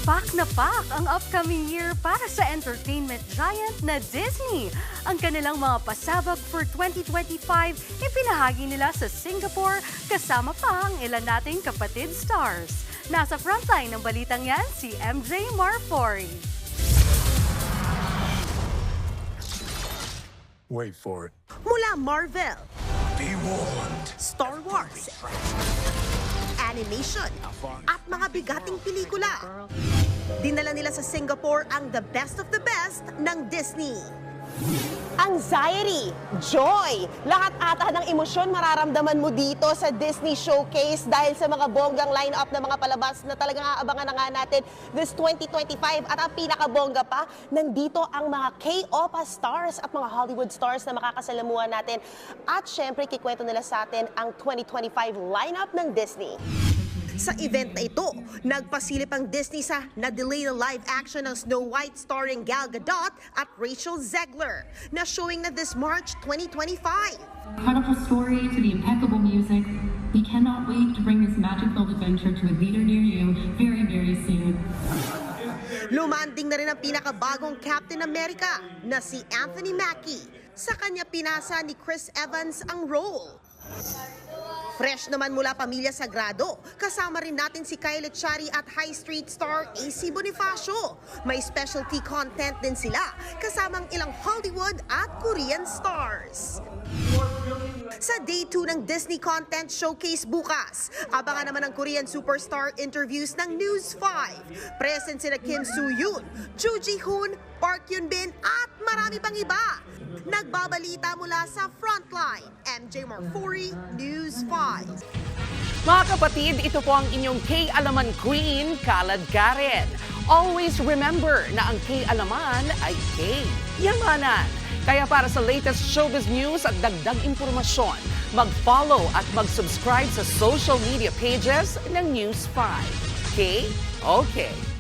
Na pak ang upcoming year para sa entertainment giant na Disney. Ang kanilang mga pasabog for 2025 ipinahagi nila sa Singapore kasama pa ang ilan nating kapatid stars. Nasa frontline ng balitang yan si MJ Marfori. Wait for it. Mula Marvel, Be warned. Star Wars, animation, at mga bigating pelikula. Dinala nila sa Singapore ang the best of the best ng Disney. Anxiety, joy, lahat ata ng emosyon mararamdaman mo dito sa Disney Showcase dahil sa mga bonggang line-up ng mga palabas na talagang aabangan na nga natin this 2025. At ang pinakabongga pa, nandito ang mga K-OPA stars at mga Hollywood stars na makakasalamuhan natin. At syempre, kikwento nila sa atin ang 2025 lineup ng Disney. Sa event na ito, nagpasilip ang Disney sa na-delay na live action ng Snow White starring Gal Gadot at Rachel Zegler na showing na this March 2025. Incredible story to the impeccable music. We cannot wait to bring this magic-filled adventure to a theater near you very, very soon. Lumanding na rin ang pinakabagong Captain America na si Anthony Mackie. Sa kanya pinasa ni Chris Evans ang role. Fresh naman mula Pamilya Sagrado, kasama rin natin si Kyle Echari at High Street star AC Bonifacio. May specialty content din sila, kasamang ilang Hollywood at Korean stars. Sa Day 2 ng Disney Content Showcase bukas, abangan naman ang Korean superstar interviews ng News 5. Present sina Kim Soo-yoon, Joo Ji-hoon, Park Hyun-bin at marami pang iba. Nagbabalita mula sa Frontline, MJ Marfori, News 5. Mga kapatid, ito po ang inyong K-Alaman Queen, Kalad Karen. Always remember na ang K-Alaman ay K-Yamanan. Kaya para sa latest showbiz news at dagdag impormasyon, mag-follow at mag-subscribe sa social media pages ng News 5. Okay?